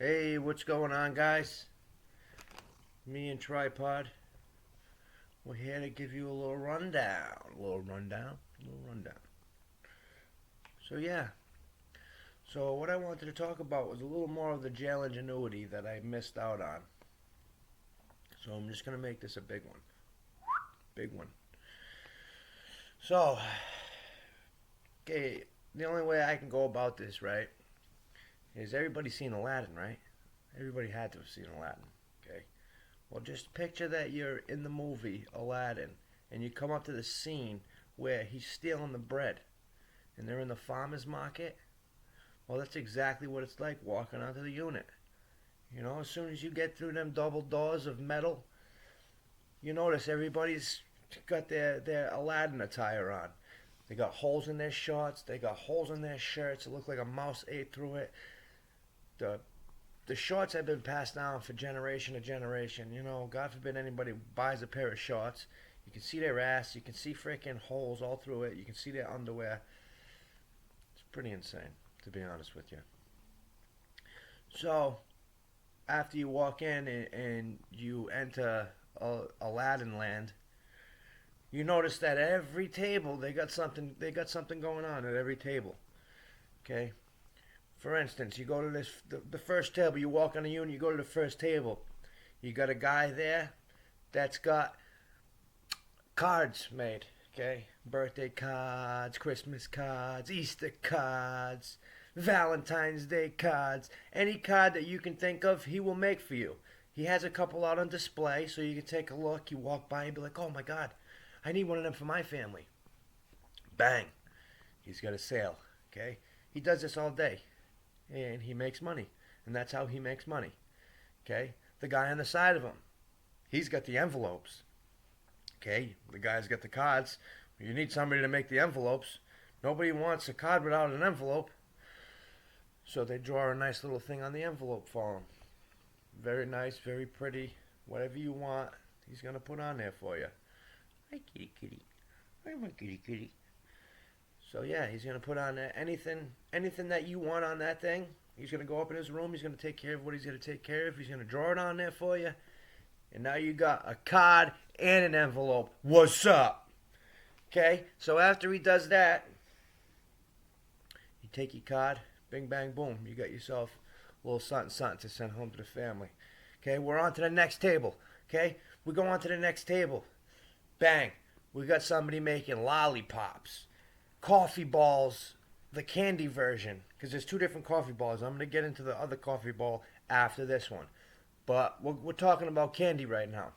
Hey, what's going on, guys? Me and Tripod. We're here to give you a little rundown. A little rundown. A little rundown. So, yeah. So, what I wanted to talk about was a little more of the jail ingenuity that I missed out on. So, I'm just going to make this a big one. Big one. So, okay, the only way I can go about this, right, is everybody's seen Aladdin, right? Everybody had to have seen Aladdin, okay? Well, just picture that you're in the movie Aladdin and you come up to the scene where he's stealing the bread and they're in the farmer's market. Well, that's exactly what it's like walking onto the unit. You know, as soon as you get through them double doors of metal, you notice everybody's got their Aladdin attire on. They got holes in their shorts, they got holes in their shirts. It looked like a mouse ate through it. The the shorts have been passed down for generation to generation. You know, God forbid anybody buys a pair of shorts. You can see their ass. You can see freaking holes all through it. You can see their underwear. It's pretty insane, to be honest with you. So, after you walk in and you enter Aladdin land, you notice that every table they got something. They got something going on at every table. Okay. For instance, you go to the first table. You walk on the unit. You go to the first table. You got a guy there that's got cards made. Okay, birthday cards, Christmas cards, Easter cards, Valentine's Day cards. Any card that you can think of, he will make for you. He has a couple out on display, so you can take a look. You walk by and be like, "Oh my God, I need one of them for my family." Bang, he's got a sale. Okay, he does this all day and he makes money. And that's how he makes money. Okay? The guy on the side of him, he's got the envelopes. Okay? The guy's got the cards. You need somebody to make the envelopes. Nobody wants a card without an envelope. So they draw a nice little thing on the envelope for him. Very nice, very pretty. Whatever you want, he's going to put on there for you. Hi, kitty, kitty. Hi, my kitty, kitty. So yeah, he's gonna put on anything that you want on that thing. He's gonna go up in his room. He's gonna take care of what he's gonna take care of. He's gonna draw it on there for you, and now you got a card and an envelope. What's up? Okay. So after he does that, you take your card. Bing bang boom. You got yourself a little something something to send home to the family. Okay. We're on to the next table. Okay. We go on to the next table. Bang. We got somebody making lollipops, coffee balls, the candy version, because there's two different coffee balls. I'm going to get into the other coffee ball after this one. But we're talking about candy right now.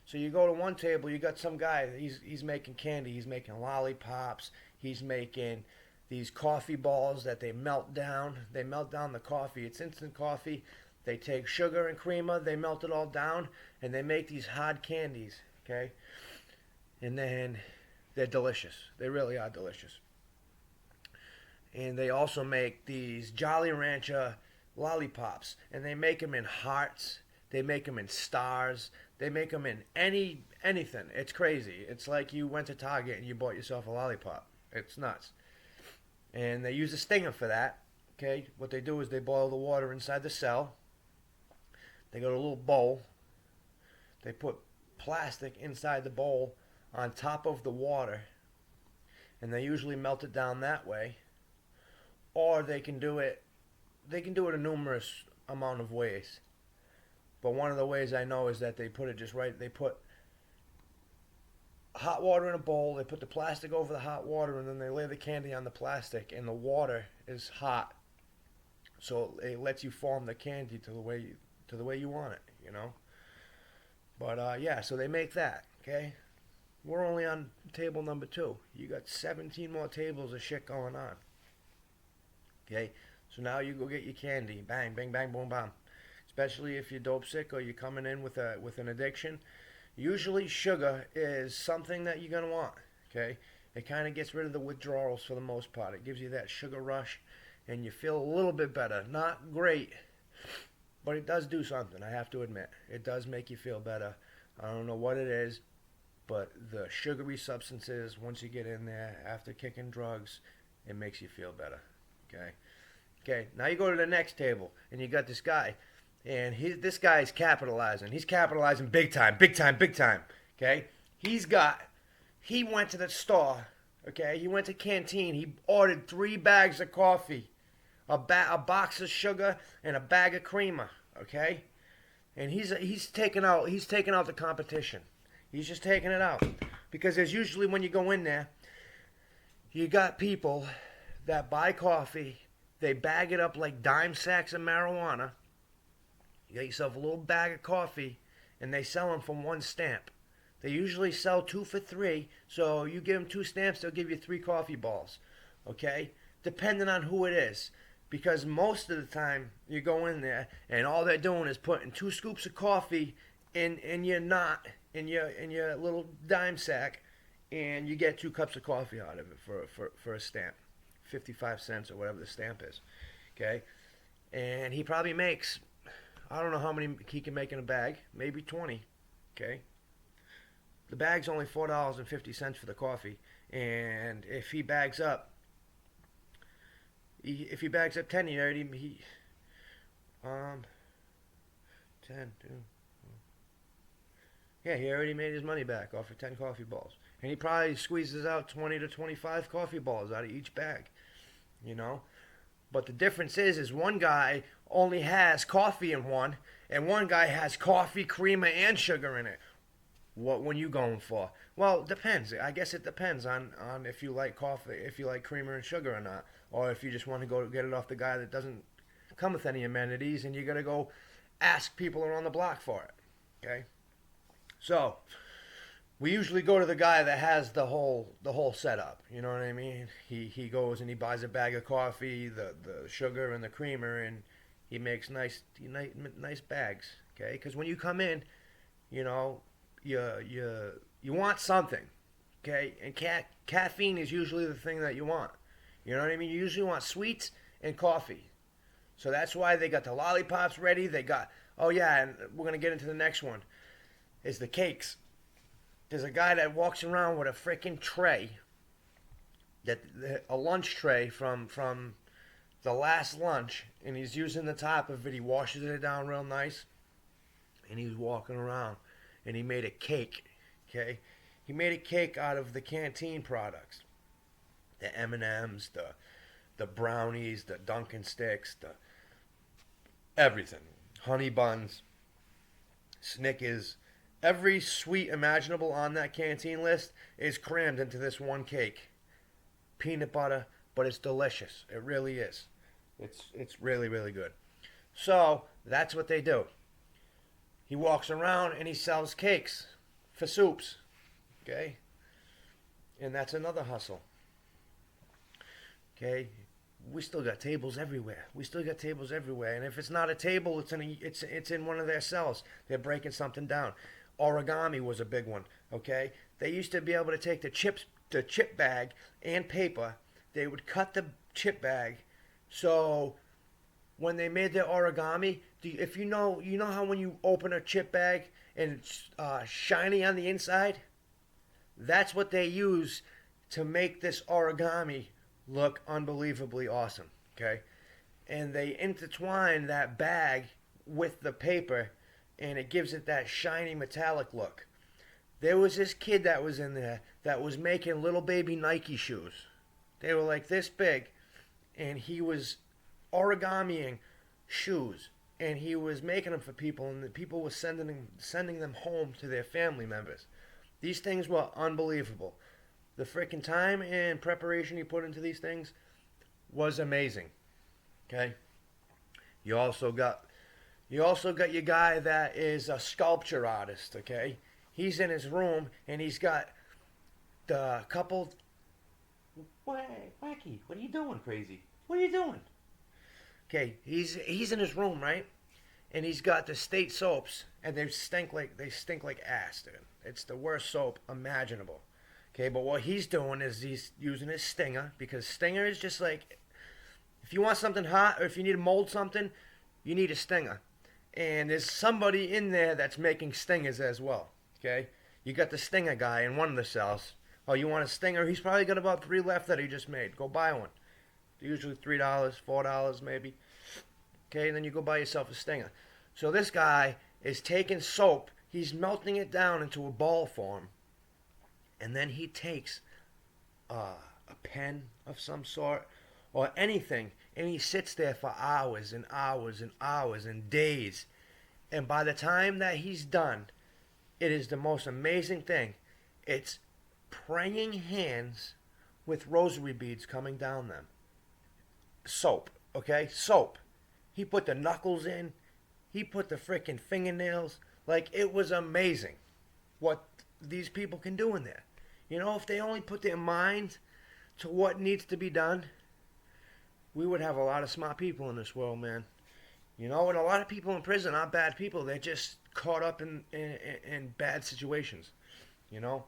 So you go to one table, you got some guy, he's making candy, he's making lollipops, he's making these coffee balls that they melt down. They melt down the coffee. It's instant coffee. They take sugar and creamer, they melt it all down, and they make these hard candies, okay? And then they're delicious. They really are delicious. And they also make these Jolly Rancher lollipops, and they make them in hearts. They make them in stars. They make them in anything. It's crazy. It's like you went to Target and you bought yourself a lollipop. It's nuts. And they use a stinger for that. Okay, what they do is they boil the water inside the cell. They got a little bowl. They put plastic inside the bowl on top of the water, and they usually melt it down that way. Or they can do it a numerous amount of ways. But one of the ways I know is that they put it just right. They put hot water in a bowl, they put the plastic over the hot water, and then they lay the candy on the plastic, and the water is hot. So it lets you form the candy to the way you want it, you know? But yeah, so they make that, okay? We're only on table number 2. You got 17 more tables of shit going on. Okay, so now you go get your candy. Bang, bang, bang, boom, bam. Especially if you're dope sick or you're coming in with an addiction. Usually sugar is something that you're gonna want. Okay, it kind of gets rid of the withdrawals for the most part. It gives you that sugar rush, and you feel a little bit better. Not great, but it does do something. I have to admit, it does make you feel better. I don't know what it is, but the sugary substances, once you get in there after kicking drugs, it makes you feel better. Okay. Okay. Now you go to the next table and you got this guy. and this guy's capitalizing. He's capitalizing big time, big time, big time. Okay, he went to the store. Okay, he went to canteen. He ordered 3 bags of coffee, a box of sugar, and a bag of creamer. Okay, and he's taking out the competition. He's just taking it out because there's usually when you go in there, you got people that buy coffee. They bag it up like dime sacks of marijuana. You get yourself a little bag of coffee, and they sell them from one stamp. They usually sell 2 for 3, so you give them 2 stamps, they'll give you 3 coffee balls. Okay? Depending on who it is. Because most of the time, you go in there, and all they're doing is putting 2 scoops of coffee in your knot, in your little dime sack, and you get 2 cups of coffee out of it for a stamp. 55 cents or whatever the stamp is. Okay? And he probably makes, I don't know how many he can make in a bag, maybe 20. Okay? The bag's only $4.50 for the coffee, and if he bags up 10, he already 10, 2, yeah, he already made his money back off of 10 coffee balls, and he probably squeezes out 20 to 25 coffee balls out of each bag, you know. But the difference is one guy only has coffee in one, and one guy has coffee, creamer, and sugar in it. What one you going for? Well, it depends. I guess it depends on if you like coffee, if you like creamer and sugar or not, or if you just want to go get it off the guy that doesn't come with any amenities, and you got to go ask people around the block for it. Okay, so we usually go to the guy that has the whole setup. You know what I mean? He goes and he buys a bag of coffee, the sugar and the creamer, and he makes nice bags. Okay, because when you come in, you know. You want something, okay? And caffeine is usually the thing that you want. You know what I mean? You usually want sweets and coffee. So that's why they got the lollipops ready. They got, oh yeah, and we're going to get into the next one, is the cakes. There's a guy that walks around with a freaking tray, a lunch tray from the last lunch, and he's using the top of it. He washes it down real nice, and he's walking around. And he made a cake, okay? He made a cake out of the canteen products. The M&Ms, the brownies, the Dunkin' Sticks, the everything. Honey buns, Snickers. Every sweet imaginable on that canteen list is crammed into this one cake. Peanut butter, but it's delicious. It really is. It's really, really good. So, that's what they do. He walks around and he sells cakes for soups. Okay? And that's another hustle. Okay? We still got tables everywhere. And if it's not a table, it's in one of their cells. They're breaking something down. Origami was a big one. Okay? They used to be able to take the chip bag and paper. They would cut the chip bag so when they made their origami, if you know how when you open a chip bag and it's shiny on the inside, that's what they use to make this origami look unbelievably awesome. Okay, and they intertwine that bag with the paper, and it gives it that shiny metallic look. There was this kid that was in there that was making little baby Nike shoes. They were like this big, and he was origamiing shoes, and he was making them for people, and the people were sending them home to their family members. These things were unbelievable. The freaking time and preparation he put into these things was amazing. Okay? You also got your guy that is a sculpture artist, okay? He's in his room and he's got the couple. Wacky, what are you doing, crazy? What are you doing? Okay, he's in his room, right? And he's got the state soaps, and they stink like ass, dude. It's the worst soap imaginable. Okay, but what he's doing is he's using his Stinger, because Stinger is just like, if you want something hot or if you need to mold something, you need a Stinger. And there's somebody in there that's making Stingers as well. Okay, you got the Stinger guy in one of the cells. Oh, you want a Stinger? He's probably got about 3 left that he just made. Go buy one. They're usually $3, $4 maybe. Okay, and then you go buy yourself a Stinger. So this guy is taking soap, he's melting it down into a ball form, and then he takes a pen of some sort or anything, and he sits there for hours and hours and hours and days. And by the time that he's done, it is the most amazing thing. It's praying hands with rosary beads coming down them. Soap, okay? Soap. He put the knuckles in. He put the freaking fingernails. Like, it was amazing what these people can do in there. You know, if they only put their mind to what needs to be done, we would have a lot of smart people in this world, man. You know, and a lot of people in prison aren't bad people. They're just caught up in bad situations. You know,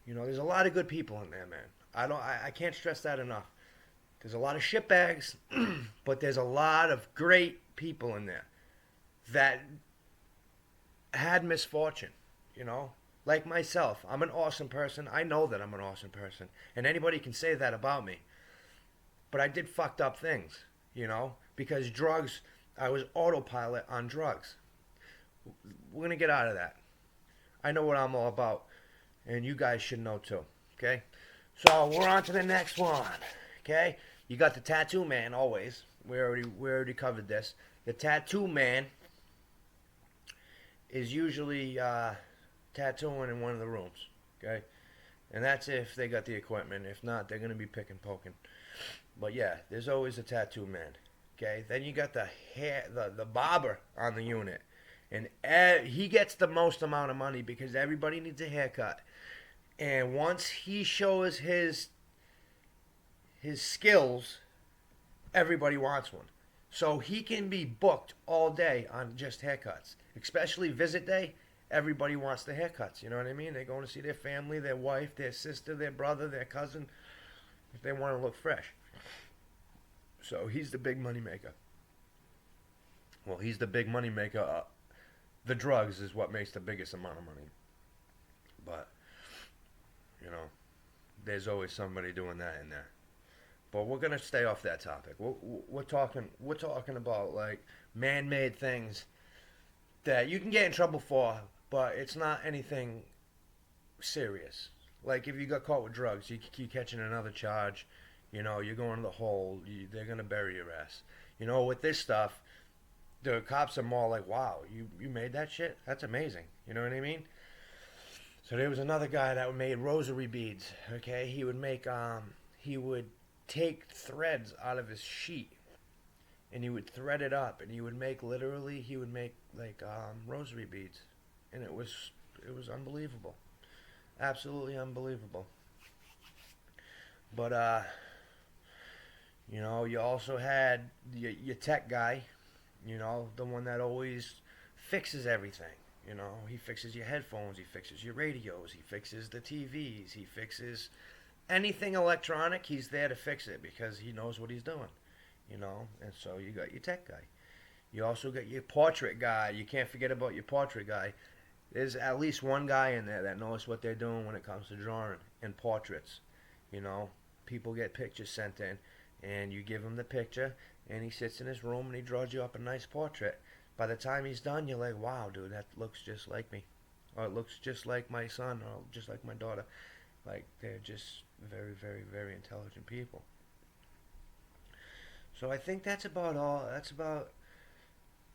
there's a lot of good people in there, man. I can't stress that enough. There's a lot of shitbags, but there's a lot of great people in there that had misfortune. You know, like myself. I'm an awesome person. I know that I'm an awesome person, and anybody can say that about me. But I did fucked up things, you know, because drugs. I was autopilot on drugs. We're going to get out of that. I know what I'm all about, and you guys should know too, okay? So we're on to the next one, okay? You got the tattoo man always. We already covered this. The tattoo man is usually tattooing in one of the rooms, okay? And that's if they got the equipment. If not, they're going to be picking poking. But yeah, there's always a tattoo man. Okay, then you got the barber on the unit, and he gets the most amount of money because everybody needs a haircut. And once he shows his skills, everybody wants one. So he can be booked all day on just haircuts, especially visit day. Everybody wants the haircuts. You know what I mean? They're going to see their family, their wife, their sister, their brother, their cousin, if they want to look fresh. So he's the big money maker. Well, he's the big money maker. The drugs is what makes the biggest amount of money. But, you know, there's always somebody doing that in there. But we're gonna stay off that topic. We're talking about like man-made things that you can get in trouble for, but it's not anything serious. Like if you got caught with drugs, you catching another charge. You know, you're going to the hole. They're going to bury your ass. You know, with this stuff, the cops are more like, wow, you made that shit? That's amazing. You know what I mean? So there was another guy that made rosary beads, okay? He would take threads out of his sheet, and he would thread it up, and he would make like rosary beads. And it was unbelievable. Absolutely unbelievable. But, you know, you also had your tech guy, you know, the one that always fixes everything. You know, he fixes your headphones, he fixes your radios, he fixes the TVs, he fixes anything electronic. He's there to fix it because he knows what he's doing, you know. And so you got your tech guy. You also got your portrait guy. You can't forget about your portrait guy. There's at least one guy in there that knows what they're doing when it comes to drawing and portraits, you know. People get pictures sent in, and you give him the picture, and he sits in his room and he draws you up a nice portrait. By the time he's done, you're like, wow, dude, that looks just like me. Or it looks just like my son, or just like my daughter. Like, they're just very, very, very intelligent people. So I think that's about all. That's about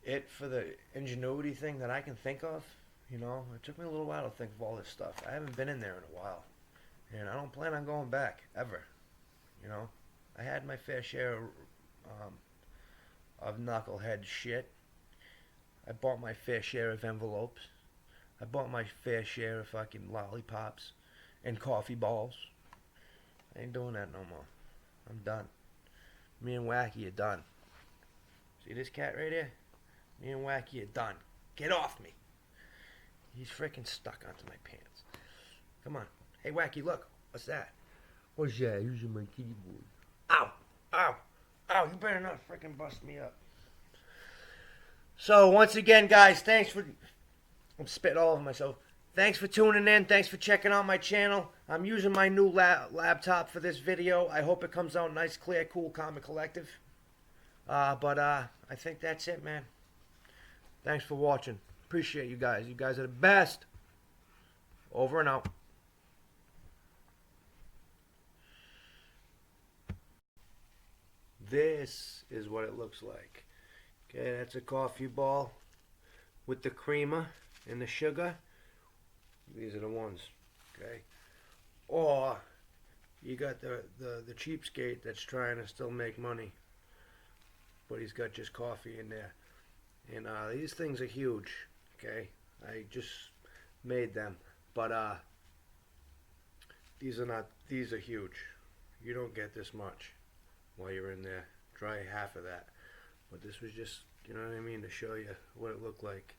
it for the ingenuity thing that I can think of. You know, it took me a little while to think of all this stuff. I haven't been in there in a while. And I don't plan on going back, ever. You know, I had my fair share of knucklehead shit. I bought my fair share of envelopes. I bought my fair share of fucking lollipops and coffee balls. I ain't doing that no more. I'm done. Me and Wacky are done. See this cat right here? Me and Wacky are done. Get off me. He's freaking stuck onto my pants. Come on. Hey, Wacky, look. What's that? What's that? Using my keyboard. Ow! Ow! Ow! You better not freaking bust me up. So, once again, guys, thanks for... I'm spitting all over myself. Thanks for tuning in. Thanks for checking out my channel. I'm using my new laptop for this video. I hope it comes out nice, clear, cool, calm, and collective. I think that's it, man. Thanks for watching. Appreciate you guys. You guys are the best. Over and out. This is what it looks like. Okay, that's a coffee ball with the creamer and the sugar. These are the ones. Okay. Or you got the cheapskate that's trying to still make money, but he's got just coffee in there. And these things are huge. Okay, I just made them, but these are not. These are huge. You don't get this much while you're in there. Try half of that. But this was just, you know what I mean, to show you what it looked like.